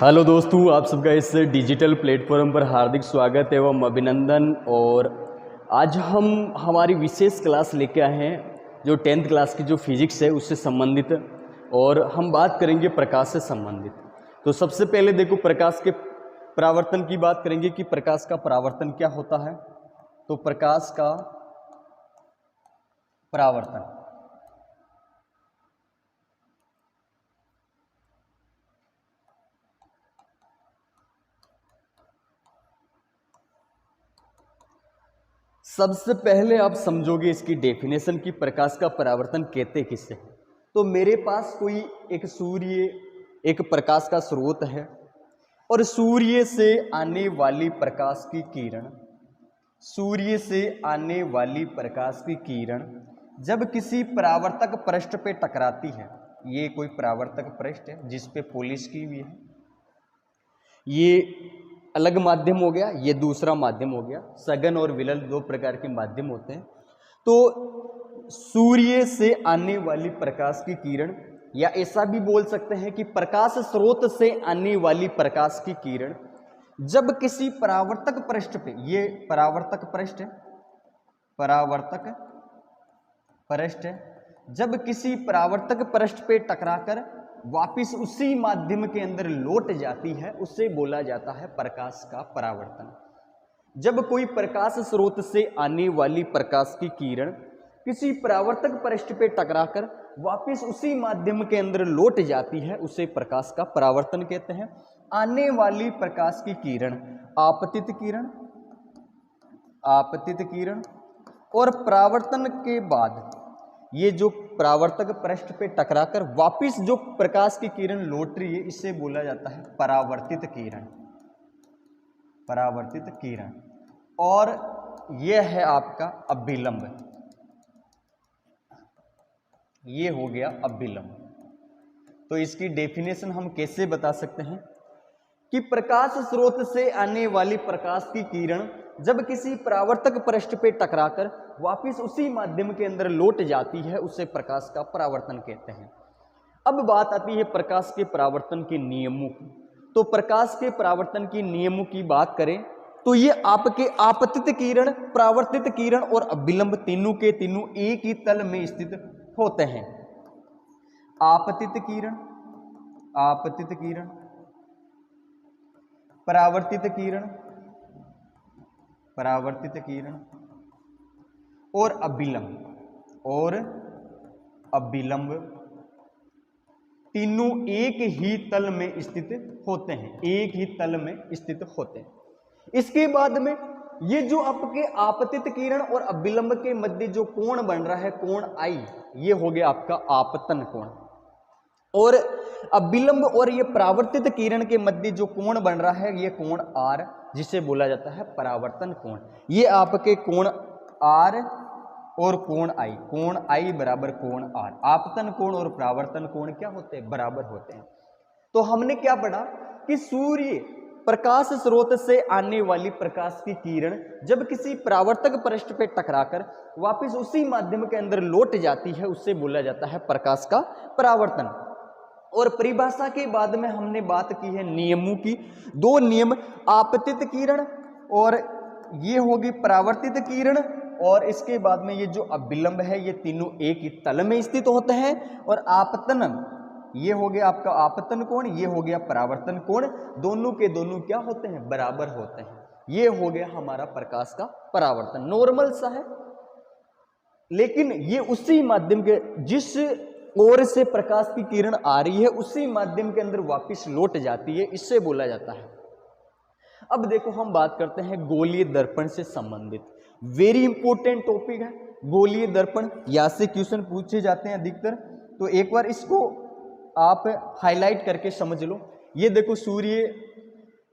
Hello दोस्तों, आप सबका इस डिजिटल प्लेटफॉर्म पर हार्दिक स्वागत एवं अभिनंदन। और आज हम हमारी विशेष क्लास लेके आए हैं जो 10th क्लास की जो फिजिक्स है उससे संबंधित, और हम बात करेंगे प्रकाश से संबंधित। तो सबसे पहले देखो, प्रकाश के परावर्तन की बात करेंगे कि प्रकाश का परावर्तन क्या होता है। तो प्रकाश का परावर्तन सबसे पहले आप समझोगे इसकी डेफिनेशन की प्रकाश का परावर्तन कहते किससे। तो मेरे पास कोई एक सूर्य, एक प्रकाश का स्रोत है, और सूर्य से आने वाली प्रकाश की किरण, सूर्य से आने वाली प्रकाश की किरण जब किसी परावर्तक पृष्ठ पे टकराती है, ये कोई परावर्तक पृष्ठ है जिस पे पॉलिश की हुई है, ये अलग माध्यम हो गया, ये दूसरा माध्यम हो गया। सघन और विरल दो प्रकार के माध्यम होते हैं। तो सूर्य से आने वाली प्रकाश की किरण, या ऐसा भी बोल सकते हैं कि प्रकाश स्रोत से आने वाली प्रकाश की किरण जब किसी परावर्तक पृष्ठ पे, ये परावर्तक पृष्ठ है, परावर्तक पृष्ठ है, जब किसी परावर्तक पृष्ठ पे टकराकर वापिस उसी माध्यम के अंदर लौट जाती है, उससे बोला जाता है प्रकाश का परावर्तन। जब कोई प्रकाश स्रोत से आने वाली प्रकाश की किरण किसी परावर्तक पृष्ठ पे टकराकर वापिस उसी माध्यम के अंदर लौट जाती है, उसे प्रकाश का परावर्तन कहते हैं। आने वाली प्रकाश की किरण आपतित किरण, आपतित किरण, और परावर्तन के बाद ये जो परावर्तक पृष्ठ पे टकराकर वापिस जो प्रकाश की किरण लौट रही है, इससे बोला जाता है परावर्तित किरण, परावर्तित किरण। और यह है आपका अभिलंब, ये हो गया अभिलंब। तो इसकी डेफिनेशन हम कैसे बता सकते हैं कि प्रकाश स्रोत से आने वाली प्रकाश की किरण जब किसी परावर्तक पृष्ठ पे टकराकर वापिस उसी माध्यम के अंदर लौट जाती है, उसे प्रकाश का परावर्तन कहते हैं। अब बात आती है प्रकाश के परावर्तन के नियमों की। तो प्रकाश के परावर्तन के नियमों की बात करें तो ये आपके आपतित किरण, परावर्तित किरण और अभिलंब तीनों के तीनों एक ही तल में स्थित होते हैं। आपतित किरण, आपतित किरण, परावर्तित किरण, परावर्तित किरण, और अभिलंब, और अभिलंब तीनों एक ही तल में स्थित होते हैं, एक ही तल में स्थित होते हैं। इसके बाद में ये जो आपके आपतित किरण और अभिलंब के मध्य जो कोण बन रहा है, कोण आई, ये हो गया आपका आपतन कोण। और अभिलंब और ये परावर्तित किरण के मध्य जो कोण बन रहा है, ये कोण आर, जिसे बोला जाता है परावर्तन कोण। ये आपके कोण आर और कोण आई, कोण आई बराबर कोण आर। आपतन कोण और परावर्तन कोण क्या होते हैं? बराबर होते हैं। तो हमने क्या पढ़ा कि सूर्य प्रकाश स्रोत से आने वाली प्रकाश की किरण जब किसी परावर्तक पृष्ठ पे टकराकर वापिस उसी माध्यम के अंदर लौट जाती है, उससे बोला जाता है प्रकाश का परावर्तन। और परिभाषा के बाद में हमने बात की है नियमों की। दो नियम, आपतित किरण और ये होगी परावर्तित किरण, और इसके बाद में ये जो अभिलंब है, ये तीनों एक ही तल में स्थित होते हैं। और आपतन, ये हो गया आपका आपतन कोण, ये हो गया परावर्तन कोण, दोनों के दोनों क्या होते हैं? बराबर होते हैं। ये हो गया हमारा प्रकाश का परावर्तन, नॉर्मल सा है, लेकिन ये उसी माध्यम के, जिस ओर से प्रकाश की किरण आ रही है उसी माध्यम के अंदर वापस लौट जाती है, इससे बोला जाता है। अब देखो, हम बात करते हैं गोलीय दर्पण से संबंधित, वेरी इंपॉर्टेंट टॉपिक है गोलीय दर्पण। यहां से क्वेश्चन पूछे जाते हैं अधिकतर, तो एक बार इसको आप हाईलाइट करके समझ लो। ये देखो, सूर्य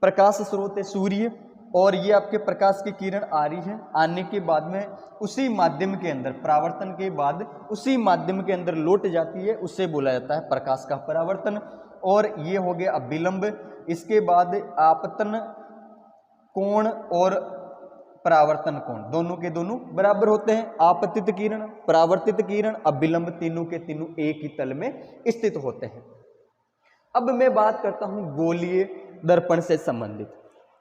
प्रकाश स्रोत है सूर्य, और ये आपके प्रकाश की किरण आ रही है, आने के बाद में उसी माध्यम के अंदर, परावर्तन के बाद उसी माध्यम के अंदर लौट जाती है, उससे बोला जाता है प्रकाश का परावर्तन। और ये हो गया अभिलंब। इसके बाद आपतन कोण और परावर्तन कोण दोनों के दोनों बराबर होते हैं। आपतित किरण, परावर्तित किरण, अभिलंब तीनों के तीनों एक ही तल में स्थित होते हैं। अब मैं बात करता हूं गोलीय दर्पण से संबंधित।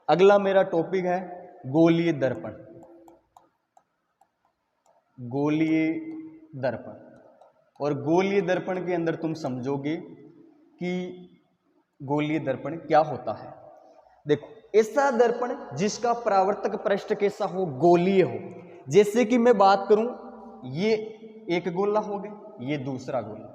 अगला मेरा टॉपिक है गोलीय दर्पण। गोलीय दर्पण, और गोलीय दर्पण के अंदर तुम समझोगे कि गोलीय दर्पण क्या होता है। देखो, ऐसा दर्पण जिसका परावर्तक पृष्ठ कैसा हो, गोलीय हो। जैसे कि मैं बात करूं, ये एक गोला हो गया, ये दूसरा गोला,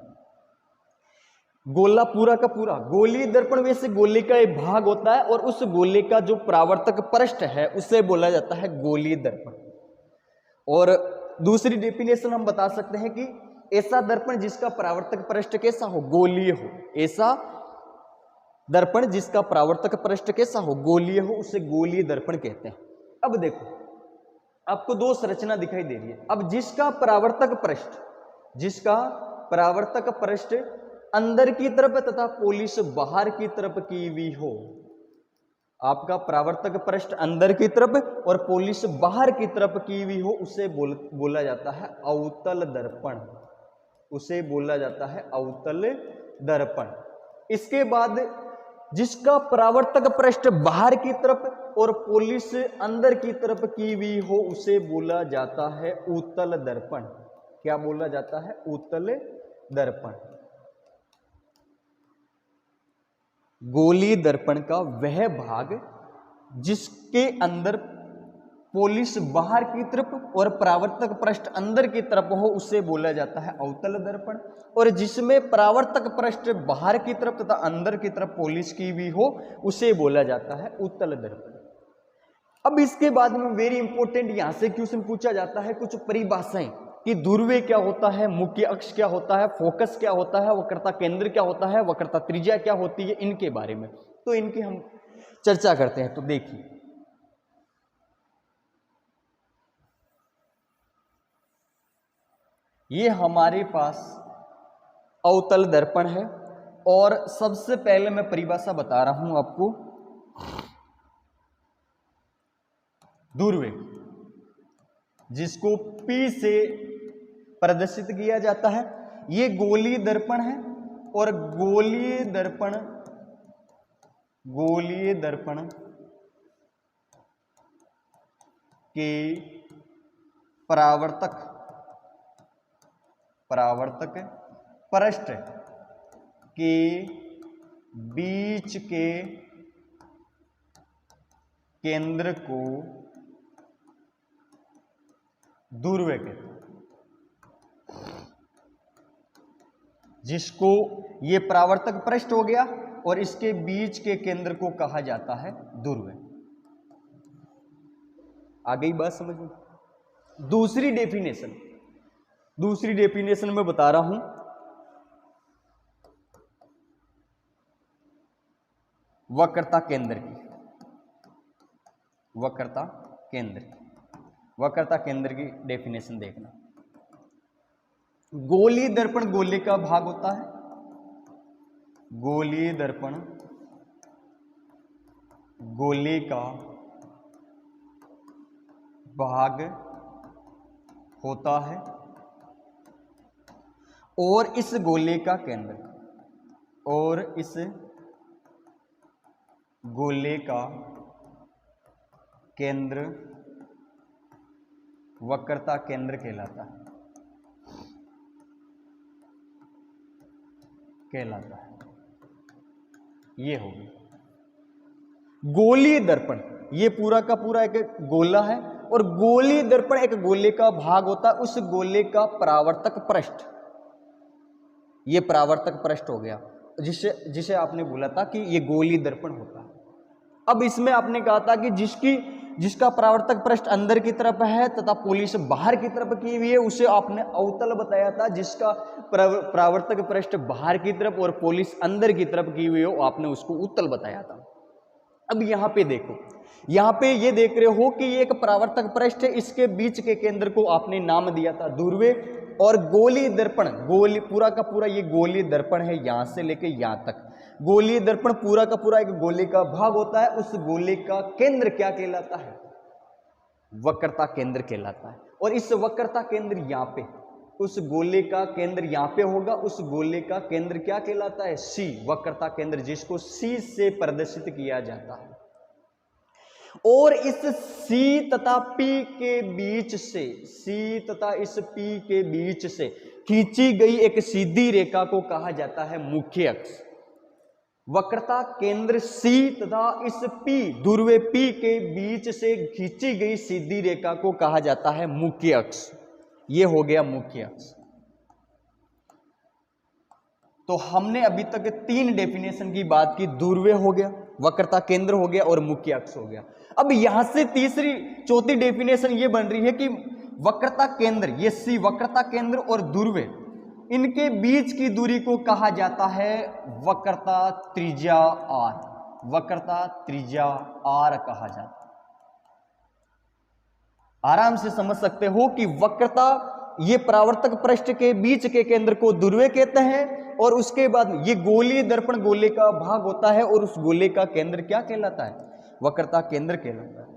गोला पूरा का पूरा। गोलीय दर्पण वैसे गोले का एक भाग होता है और उस गोले का जो परावर्तक पृष्ठ है उसे बोला जाता है गोलीय दर्पण। और दूसरी डेफिनेशन हम बता सकते हैं कि ऐसा दर्पण जिसका परावर्तक पृष्ठ कैसा हो, गोलीय हो। ऐसा दर्पण जिसका परावर्तक पृष्ठ कैसा हो, गोलीय हो, उसे गोलीय दर्पण कहते हैं। अब देखो, आपको दो संरचना दिखाई दे रही है। अब जिसका परावर्तक पृष्ठ अंदर की तरफ तथा पोलिश बाहर की तरफ की हुई हो, आपका परावर्तक पृष्ठ अंदर की तरफ और पोलिश बाहर की तरफ की हुई हो, उसे बोला जाता है अवतल दर्पण। उसे बोला जाता है अवतल दर्पण। इसके बाद जिसका परावर्तक पृष्ठ बाहर की तरफ और पोलिश अंदर की तरफ की हुई हो, उसे बोला जाता है उत्तल दर्पण। क्या बोला जाता है? उत्तल दर्पण। गोलीय दर्पण का वह भाग जिसके अंदर पोलिश बाहर की तरफ और परावर्तक पृष्ठ अंदर की तरफ हो, उसे बोला जाता है अवतल दर्पण। और जिसमें परावर्तक पृष्ठ बाहर की तरफ तथा अंदर की तरफ पोलिश की भी हो, उसे बोला जाता है उत्तल दर्पण। अब इसके बाद में वेरी इंपॉर्टेंट यहां से क्वेश्चन पूछा जाता है कुछ परिभाषाएं कि ध्रुवीय क्या होता है, मुख्य अक्ष क्या होता है, फोकस क्या होता है, वक्रता केंद्र क्या होता है, वक्रता त्रिज्या क्या होती है, इनके बारे में। तो इनकी हम चर्चा करते हैं। तो देखिए, ये हमारे पास अवतल दर्पण है और सबसे पहले मैं परिभाषा बता रहा हूं आपको ध्रुवीय, जिसको P से प्रदर्शित किया जाता है। ये गोलीय दर्पण है और गोलीय दर्पण के परावर्तक पृष्ठ के बीच के केंद्र को ध्रुवीय कहते हैं। जिसको ये परावर्तक पृष्ठ हो गया और इसके बीच के केंद्र को कहा जाता है ध्रुवीय। आ गई बात समझ में? दूसरी डेफिनेशन में बता रहा हूं वक्रता केंद्र की। वक्रता केंद्र की डेफिनेशन देखना। गोलीय दर्पण गोले का भाग होता है। गोलीय दर्पण गोले का भाग होता है और इस गोले का केंद्र वक्रता केंद्र कहलाता है। ये हो गया गोलीय दर्पण। ये पूरा का पूरा एक गोला है और गोलीय दर्पण एक गोले का भाग होता है। उस गोले का परावर्तक पृष्ठ, ये परावर्तक पृष्ठ हो गया, जिसे आपने बोला था कि ये गोलीय दर्पण होता है। अब इसमें आपने कहा था कि जिसका परावर्तक पृष्ठ अंदर की तरफ है तथा पोलिश बाहर की तरफ की हुई है, उसे आपने अवतल बताया था। जिसका परावर्तक पृष्ठ बाहर की तरफ और पोलिश अंदर की तरफ की हुई हो, आपने उसको उत्तल बताया था। अब यहां पे देखो, यहां पे ये देख रहे हो कि ये एक परावर्तक पृष्ठ है, इसके बीच के केंद्र को आपने नाम दिया था ध्रुवीय। और गोलीय दर्पण, पूरा का पूरा ये गोलीय दर्पण है, यहां से लेके यहां तक। गोलीय दर्पण पूरा का पूरा एक गोले का भाग होता है। उस गोले का केंद्र क्या कहलाता है? वक्रता केंद्र कहलाता है। और इस वक्रता केंद्र यहां पे उस गोले का केंद्र यहां पे होगा, उस गोले का केंद्र क्या कहलाता है? सी, वक्रता केंद्र, जिसको सी से प्रदर्शित किया जाता है। और इस सी तथा पी के बीच से, सी तथा इस पी के बीच से खींची गई एक सीधी रेखा को कहा जाता है मुख्य अक्ष। वक्रता केंद्र सी तथा इस पी, ध्रुव पी के बीच से खींची गई सीधी रेखा को कहा जाता है मुख्य अक्ष। ये हो गया मुख्य अक्ष। तो हमने अभी तक 3 डेफिनेशन की बात की, ध्रुव हो गया, वक्रता केंद्र हो गया और मुख्य अक्ष हो गया। अब यहां से चौथी डेफिनेशन ये बन रही है कि वक्रता केंद्र, ये सी वक्रता केंद्र और ध्रुव, इनके बीच की दूरी को कहा जाता है वक्रता त्रिज्या आर। वक्रता त्रिज्या आर कहा जाता है। आराम से समझ सकते हो कि वक्रता, ये परावर्तक पृष्ठ के बीच के केंद्र को ध्रुव कहते हैं, और उसके बाद ये गोलीय दर्पण गोले का भाग होता है, और उस गोले का केंद्र क्या कहलाता है? वक्रता केंद्र कहलाता है।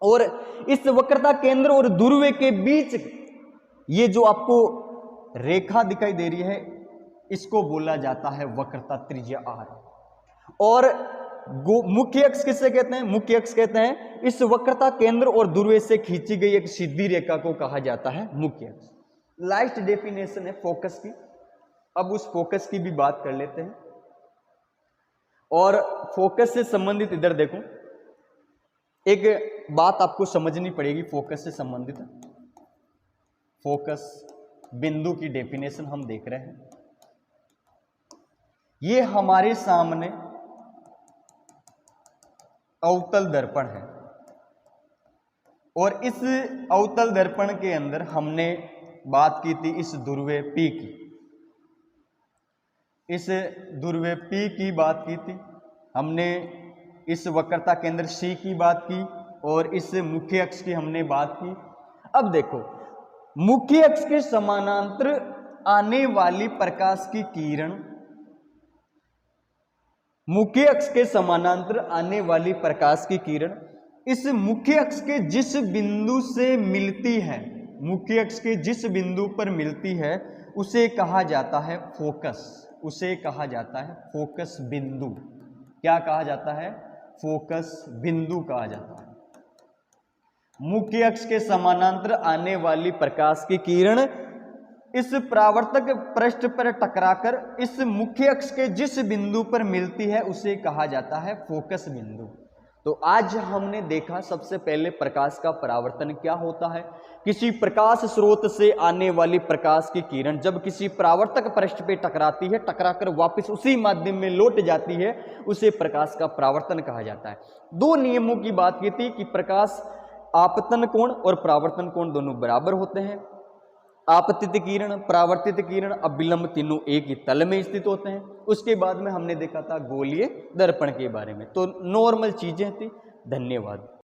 और इस वक्रता केंद्र और ध्रुव के बीच ये जो आपको रेखा दिखाई दे रही है, इसको बोला जाता है वक्रता त्रिज्या आर। और मुख्य अक्ष किससे कहते हैं? मुख्य अक्ष कहते हैं इस वक्रता केंद्र और ध्रुव से खींची गई एक सीधी रेखा को कहा जाता है मुख्य अक्ष। लास्ट डेफिनेशन है फोकस की। अब उस फोकस की भी बात कर लेते हैं। और फोकस से संबंधित इधर देखो, एक बात आपको समझनी पड़ेगी फोकस से संबंधित। फोकस बिंदु की डेफिनेशन हम देख रहे हैं। ये हमारे सामने अवतल दर्पण है, और इस अवतल दर्पण के अंदर हमने बात की थी इस ध्रुव P की, इस ध्रुव P की बात की थी हमने, इस वक्रता केंद्र C की बात की, और इस मुख्य अक्ष की हमने बात की। अब देखो, मुख्य अक्ष के समानांतर आने वाली प्रकाश की किरण, मुख्य अक्ष के समानांतर आने वाली प्रकाश की किरण इस मुख्य अक्ष के जिस बिंदु से मिलती है, मुख्य अक्ष के जिस बिंदु पर मिलती है, उसे कहा जाता है फोकस। उसे कहा जाता है फोकस बिंदु। क्या कहा जाता है? फोकस बिंदु कहा जाता है। मुख्य अक्ष के समानांतर आने वाली प्रकाश की किरण इस परावर्तक पृष्ठ पर टकराकर इस मुख्य अक्ष के जिस बिंदु पर मिलती है, उसे कहा जाता है फोकस बिंदु। तो आज हमने देखा सबसे पहले प्रकाश का परावर्तन क्या होता है। किसी प्रकाश स्रोत से आने वाली प्रकाश की किरण जब किसी परावर्तक पृष्ठ पे टकराती है, टकराकर वापस उसी माध्यम में लौट जाती है, उसे प्रकाश का परावर्तन कहा जाता है। 2 नियमों की बात की थी कि प्रकाश आपतन कोण और परावर्तन कोण दोनों बराबर होते हैं। आपतित किरण, परावर्तित किरण, अभिलंब तीनों एक ही तल में स्थित होते हैं। उसके बाद में हमने देखा था गोलीय दर्पण के बारे में। तो नॉर्मल चीजें थी। धन्यवाद।